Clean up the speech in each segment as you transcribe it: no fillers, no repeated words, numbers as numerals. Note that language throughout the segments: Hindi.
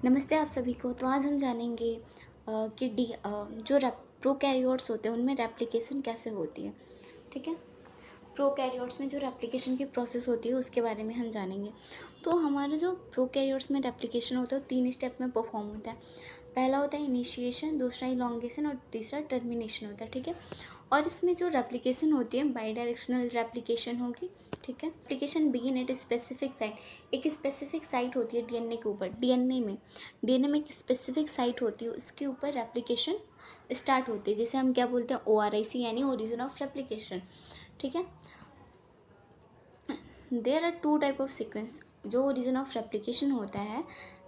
नमस्ते आप सभी को। तो आज हम जानेंगे कि जो प्रोकैरियोट्स होते हैं उनमें रेप्लिकेशन कैसे होती है। ठीक है। प्रोकैरियोट्स में जो रेप्लिकेशन की प्रोसेस होती है उसके बारे में हम जानेंगे। तो हमारे जो प्रोकैरियोट्स में रेप्लिकेशन होता है वो 3 स्टेप में परफॉर्म होता है। पहला होता है इनिशिएशन, दूसरा इलॉन्गेशन और तीसरा टर्मिनेशन होता है। ठीक है। और इसमें जो रेप्लिकेशन होती है बाई डायरेक्शनल रेप्लिकेशन होगी। ठीक है। Replication begin at specific site, एक स्पेसिफिक साइट होती है डीएनए के ऊपर। डीएनए में एक स्पेसिफिक साइट होती है, उसके ऊपर रेप्लिकेशन स्टार्ट होती है, जिसे हम क्या बोलते हैं, ORIC यानी ओरिजिन ऑफ रेप्लिकेशन। ठीक है। There are 2 type of sequence. जो ओरिजिन ऑफ रेप्लिकेशन होता है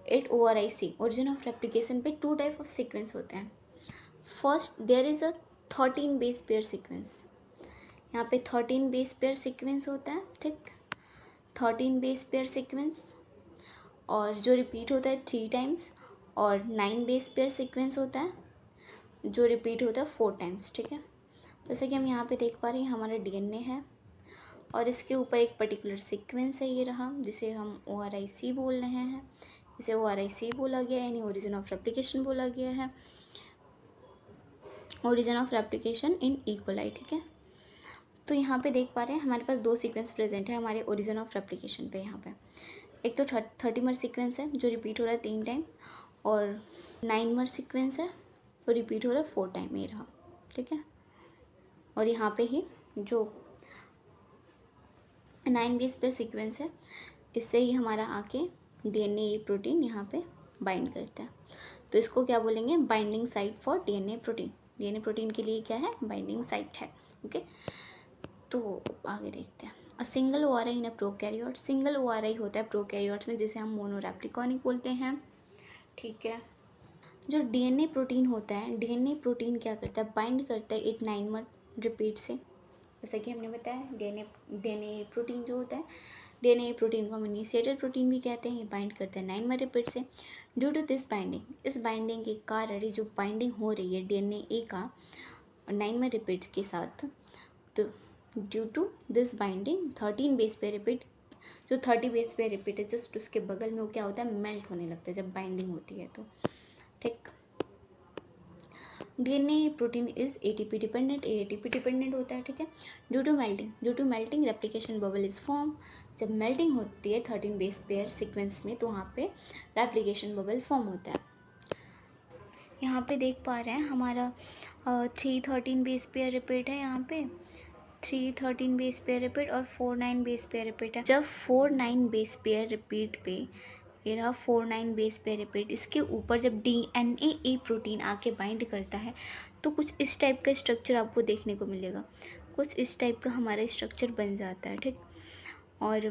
at ORIC, origin of replication पे 2 टाइप ऑफ सीक्वेंस होते हैं। First there is a 13 base pair sequence. यहाँ पे 13 बेस पेयर सीक्वेंस होता है। ठीक। 13 बेस पेयर सीक्वेंस, और जो रिपीट होता है 3 टाइम्स। और 9 बेस पेयर सीक्वेंस होता है जो रिपीट होता है 4 टाइम्स। ठीक है। जैसे कि हम यहाँ पे देख पा रहे हैं हमारा डीएनए है और इसके ऊपर एक पर्टिकुलर सीक्वेंस है, ये रहा, जिसे हम ORIC बोल रहे हैं। इसे ORIC बोला गया यानी ओरिजिन ऑफ रेप्लिकेशन बोला गया है, ओरिजिन ऑफ रेप्लिकेशन इन इक्वलाई। ठीक है। तो यहाँ पे देख पा रहे हैं हमारे पास 2 सीक्वेंस प्रेजेंट है हमारे ओरिजिन ऑफ रेप्लिकेशन पे। यहाँ पे एक तो 30 सीक्वेंस है जो रिपीट हो रहा है 3 टाइम, और 9 सीक्वेंस है वो रिपीट हो रहा है 4 टाइम, ये रहा। ठीक है। और यहाँ पे ही जो 9 बेस पर सीक्वेंस है, इससे ही हमारा आके डीएनए प्रोटीन यहाँ पे बाइंड करता है। तो इसको क्या बोलेंगे, binding site for DNA protein. DNA protein के लिए क्या है, बाइंडिंग साइट है। ओके। तो आगे देखते हैं। A single ORI in a prokaryote. Single ORI होता है प्रोकैरियोट्स में, जिसे हम मोनोरेप्लिकॉनिक बोलते हैं। ठीक है। जो डीएनए प्रोटीन होता है, डीएनए प्रोटीन क्या करता है, बाइंड करता है 8-9 रिपीट से। जैसा कि हमने बताया डीएनए प्रोटीन जो होता है, डीएनए प्रोटीन को हम इनिशिएटर प्रोटीन भी कहते हैं। ये बाइंड करता है 9 रिपीट से। ड्यू टू दिस बाइंडिंग, इस बाइंडिंग के कारण जो बाइंडिंग हो रही है डीएनए का 9 रिपीट के साथ, तो due to this binding 13 base pair repeat, जो 30 बेस पे रिपीट है जस्ट उसके बगल में वो क्या होता है, मेल्ट होने लगता है जब बाइंडिंग होती है तो। ठीक। DNA protein is ATP dependent, ATP dependent होता है। ठीक है। Due to melting replication bubble is form. जब मेल्टिंग होती है 13 बेस पेयर सीक्वेंस में तो वहाँ पे रेप्लिकेशन बबल फॉर्म होता है। यहाँ पे देख पा रहे हैं हमारा 3 13 बेस पेयर रिपीट है। यहाँ पे 3 13 बेस पेयर रिपीट और 4 9 बेस पेयर रिपीट है। जब 4 9 बेस पेयर रिपीट पे, ये रहा 4 9 बेस पेयर रिपीट, इसके ऊपर जब DNA प्रोटीन आके बाइंड करता है तो कुछ इस टाइप का स्ट्रक्चर आपको देखने को मिलेगा। कुछ इस टाइप का हमारा स्ट्रक्चर बन जाता है। ठीक। और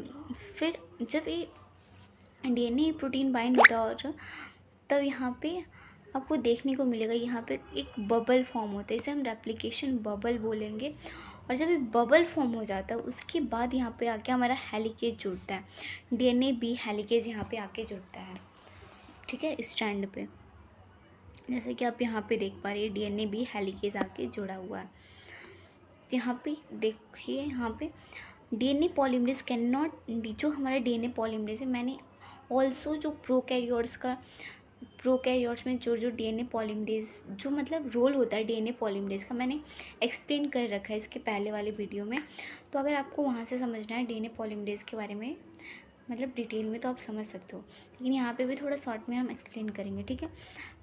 फिर जब ये DNA प्रोटीन बाइंड होता है और तब यहाँ पे आपको देखने को मिलेगा, यहाँ पे एक बबल फॉर्म होता है, इसे हम रेप्लिकेशन बबल बोलेंगे। और जब ये बबल फॉर्म हो जाता है उसके बाद यहाँ पे आके हमारा हेलिकेज जुड़ता है, DNA-B हेलिकेज यहाँ पे आके जुड़ता है। ठीक है। स्ट्रैंड पे जैसे कि आप यहाँ पे देख पा रहे हैं DNA-B हेलिकेज आके जुड़ा हुआ है। यहाँ पे देखिए, यहाँ पे DNA पॉलीमरेज कैन नॉट, जो हमारा DNA पॉलीमरेज है, मैंने ऑल्सो जो प्रोकैरियोट्स में जो DNA पॉलीमरेज जो मतलब रोल होता है DNA पॉलीमरेज का, मैंने एक्सप्लेन कर रखा है इसके पहले वाले वीडियो में। तो अगर आपको वहाँ से समझना है DNA पॉलीमरेज के बारे में मतलब डिटेल में तो आप समझ सकते हो, लेकिन यहाँ पे भी थोड़ा शॉर्ट में हम एक्सप्लेन करेंगे। ठीक है।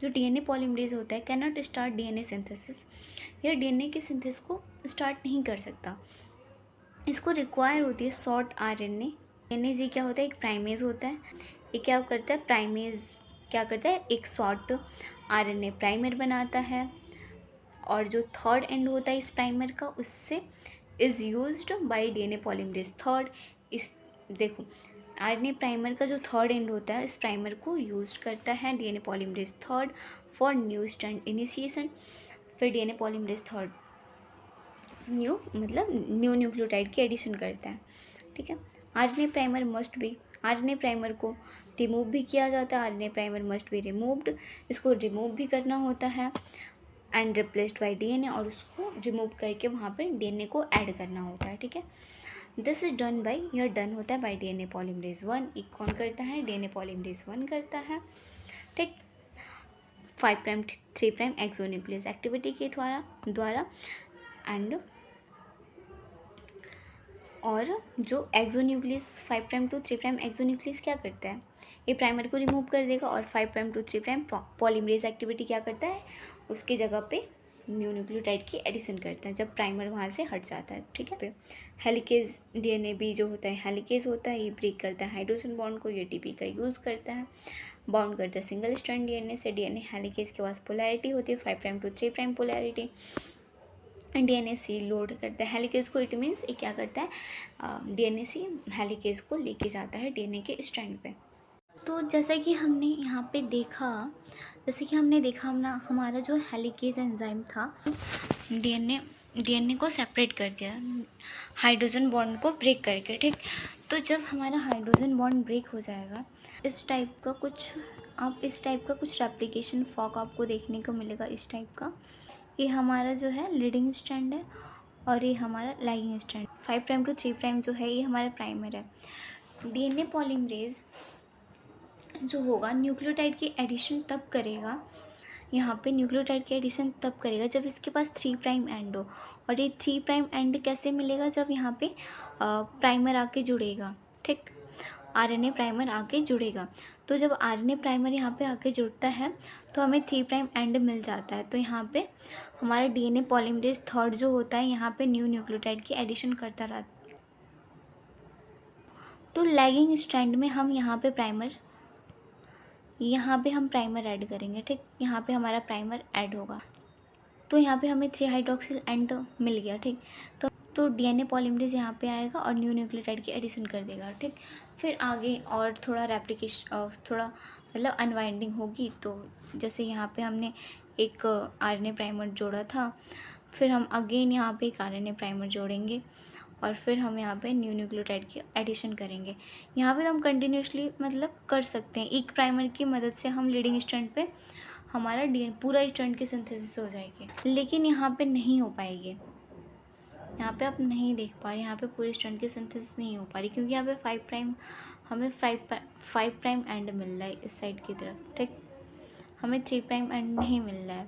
जो DNA पॉलीमरेज होता है can not start DNA synthesis, यह DNA के सिंथेसिस को स्टार्ट नहीं कर सकता। इसको रिक्वायर होती है शॉर्ट RNA। NAG क्या होता है, एक प्राइमेज होता है। ये क्या करता है, प्राइमेज क्या करता है, एक शॉर्ट RNA प्राइमर बनाता है, और जो थर्ड एंड होता है इस प्राइमर का, उससे is used by DNA polymerase. Third, इस देखो RNA प्राइमर का जो थर्ड एंड होता है इस प्राइमर को यूज करता है DNA polymerase third for new strand initiation. फिर DNA polymerase third new nucleotide की एडिशन करता है। ठीक है। RNA primer must be, RNA primer को रिमूव भी किया जाता है, RNA primer must be removed, इसको रिमूव भी करना होता है एंड रिप्लेस्ड बाय DNA, और उसको रिमूव करके वहाँ पे DNA को ऐड करना होता है। ठीक है। दिस इज डन बाय, यह डन होता है बाय DNA पॉलीमरेज 1। एक कौन करता है, DNA पॉलीमरेज 1 करता है। ठीक। 5 प्राइम 3 प्राइम एक्सोन्यूक्लियस एक्टिविटी के द्वारा एंड और जो exonuclease 5 prime to 3 prime exonuclease क्या करता है, ये प्राइमर को रिमूव कर देगा और 5 prime to 3 prime polymerase activity क्या करता है, उसकी जगह पे न्यू न्यूक्लियोटाइड की एडिशन करता है जब प्राइमर वहाँ से हट जाता है। ठीक है। हेलिकेज डीएनए भी जो होता है हेलिकेज होता है, ये ब्रेक करता है हाइड्रोजन बॉन्ड को, ये टीपी का यूज़ करता है, बाउंड करता है सिंगल स्ट्रैंड डीएनए से। डीएनए हेलिकेज के पास पोलैरिटी होती है 5 prime to 3 prime polarity. DNA C load करता है हेलिकेज को, इट मीन्स ये क्या करता है, डीएनए सी हेलिकेज को लेके जाता है डीएनए के स्ट्रैंड पे। तो जैसा कि हमने यहाँ पे देखा, हमारा जो हेलिकेज एंजाइम था डीएनए को सेपरेट कर दिया हाइड्रोजन बॉन्ड को ब्रेक करके। ठीक। तो जब हमारा हाइड्रोजन बॉन्ड ब्रेक हो जाएगा, इस टाइप का कुछ रेप्लिकेशन फॉर्क आपको देखने को मिलेगा। इस टाइप का ये हमारा जो है लीडिंग स्ट्रैंड है और ये हमारा lagging strand. 5 prime to 3 prime जो है ये हमारा प्राइमर है। डीएनए पॉलीमरेज जो होगा न्यूक्लियोटाइड की एडिशन तब करेगा, यहाँ पे न्यूक्लियोटाइड की एडिशन तब करेगा जब इसके पास 3 प्राइम एंड हो। और ये 3 प्राइम एंड कैसे मिलेगा, जब यहाँ पे प्राइमर आके जुड़ेगा। ठीक। आरएनए प्राइमर आके जुड़ेगा। तो जब आरएनए प्राइमर यहाँ पे आके जुड़ता है तो हमें 3 प्राइम एंड मिल जाता है। तो यहाँ पे हमारा डीएनए पॉलीमरेज थर्ड जो होता है यहाँ पे न्यू न्यूक्लियोटाइड की एडिशन करता रहता है। तो लैगिंग स्ट्रैंड में हम यहाँ पे हम प्राइमर ऐड करेंगे। ठीक। यहाँ पे हमारा प्राइमर ऐड होगा तो यहाँ पे हमें 3 हाइड्रोक्सिल एंड मिल गया। ठीक। तो डीएनए पॉलीमरेज यहाँ पे आएगा और न्यू न्यूक्लियोटाइड की एडिशन कर देगा। ठीक। फिर आगे और थोड़ा रेप्लिकेशन थोड़ा मतलब अनवाइंडिंग होगी। तो जैसे यहाँ पे हमने एक आरएनए प्राइमर जोड़ा था, फिर हम अगेन यहाँ पे एक आरएनए प्राइमर जोड़ेंगे और फिर हम यहाँ पे न्यू न्यूक्लियोटाइड की एडिशन करेंगे। यहाँ पे हम कंटिन्यूसली मतलब कर सकते हैं, एक प्राइमर की मदद से हम लीडिंग स्ट्रैंड पे हमारा डीएनए पूरा स्ट्रैंड की सिंथेसिस हो जाएगी। लेकिन यहाँ पे नहीं हो पाएगी, यहाँ पे आप नहीं देख पा रहे, यहाँ पे पूरी स्ट्रैंड की सिंथेसिस नहीं हो पा रही क्योंकि यहाँ पे 5 प्राइम एंड मिल रहा है इस साइड की तरफ। ठीक। हमें 3 प्राइम एंड नहीं मिल रहा है।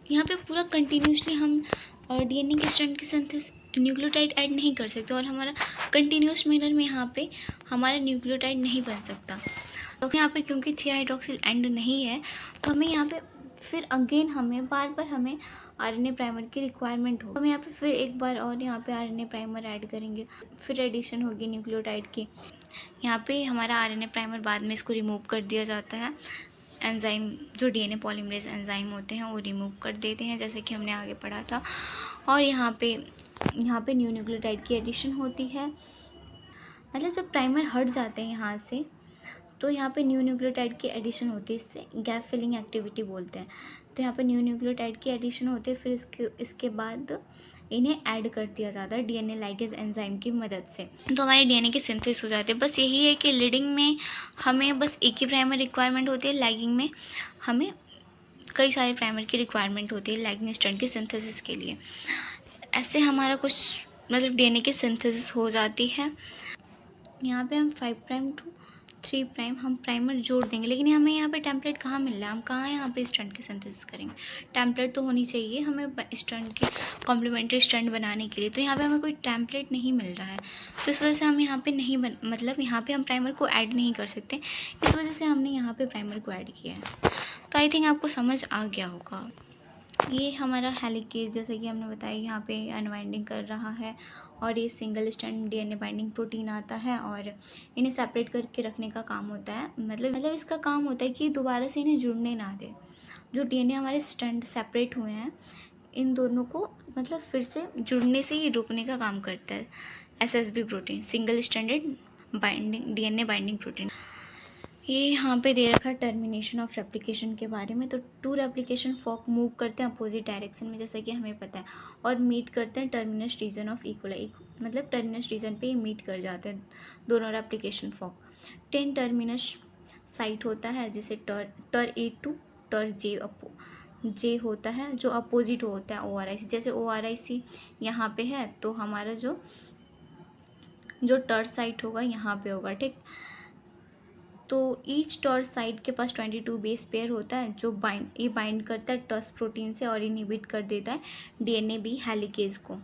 यहाँ पे पूरा कंटिन्यूसली हम डीएनए के स्ट्रैंड की सिंथेसिस न्यूक्लियोटाइड ऐड नहीं कर सकते और हमारा कंटिन्यूस मैनर में यहाँ पे हमारा न्यूक्लियोटाइड नहीं बन सकता। तो यहाँ पे क्योंकि 3 हाइड्रोक्सिल एंड नहीं है तो हमें यहाँ पे फिर अगेन हमें बार हमें आरएनए प्राइमर की रिक्वायरमेंट हो। हम यहाँ पे फिर एक बार और यहाँ पे आरएनए प्राइमर ऐड करेंगे, फिर एडिशन होगी न्यूक्लियोटाइड की। यहाँ पे हमारा आरएनए प्राइमर बाद में इसको रिमूव कर दिया जाता है, एंजाइम जो डीएनए पॉलीमरेज एंजाइम होते हैं वो रिमूव कर देते हैं जैसे कि हमने आगे पढ़ा था। और यहाँ पे न्यू न्यूक्लियोटाइड की एडिशन होती है। मतलब जब प्राइमर हट जाते हैं यहाँ से तो यहाँ पे न्यू न्यूक्लियोटाइड की एडिशन होती है, इससे गैप फिलिंग एक्टिविटी बोलते हैं। तो यहाँ पे न्यू न्यूक्लियोटाइड की एडिशन होती है, फिर इसके बाद इन्हें ऐड कर दिया जाता है डीएनए लाइगेज एंजाइम की मदद से। तो हमारे डीएनए की सिंथेसिस हो जाती है। बस यही है कि लीडिंग में हमें बस एक ही प्राइमर रिक्वायरमेंट होती है, लैगिंग में हमें कई सारे प्राइमर की रिक्वायरमेंट होती है लैगिंग स्ट्रैंड की सिंथेसिस के लिए। ऐसे हमारा कुछ मतलब डीएनए की सिंथेसिस हो जाती है। यहाँ पे हम 5 प्राइम टू 3 प्राइम हम प्राइमर जोड़ देंगे, लेकिन हमें यहाँ पे टेम्पलेट कहाँ मिल रहा है, हम कहाँ यहाँ पे स्ट्रैंड की सिंथेसिस करेंगे। टेम्पलेट तो होनी चाहिए हमें स्ट्रैंड की कॉम्प्लीमेंट्री स्ट्रैंड बनाने के लिए, तो यहाँ पे हमें कोई टेम्पलेट नहीं मिल रहा है। तो इस वजह से हम यहाँ पे नहीं मतलब यहाँ पे हम प्राइमर को ऐड नहीं कर सकते, इस वजह से हमने यहाँ पे प्राइमर को ऐड किया है। तो आई थिंक आपको समझ आ गया होगा। ये हमारा हेलिकेज जैसे कि हमने बताया यहाँ पे अनवाइंडिंग कर रहा है और ये single strand DNA binding protein आता है और इन्हें सेपरेट करके रखने का काम होता है। मतलब इसका काम होता है कि दोबारा से इन्हें जुड़ने ना दे। जो डीएनए हमारे स्ट्रैंड सेपरेट हुए हैं इन दोनों को मतलब फिर से जुड़ने से ही रोकने का काम करता है SSB protein, single stranded binding DNA binding protein. ये यहाँ पे दे रखा है टर्मिनेशन ऑफ रेप्लिकेशन के बारे में। तो 2 रेप्लिकेशन फॉर्क मूव करते हैं अपोजिट डायरेक्शन में जैसा कि हमें पता है और मीट करते हैं टर्मिनस रीजन ऑफ इक्वलाई, मतलब टर्मिनस रीजन पे ये मीट कर जाते हैं दोनों रेप्लिकेशन फॉर्क। 10 टर्मिनस साइट होता है जिसे टर ए टू टर जे होता है जो अपोजिट होता है ORIC। जैसे ORIC यहाँ पे है तो हमारा जो टर साइट होगा यहाँ पे होगा। ठीक। तो ईच टॉर्च साइड के पास 22 बेस पेयर होता है जो बाइंड करता है टर्स प्रोटीन से और इनहिबिट कर देता है DNA बी हेलिकेज को।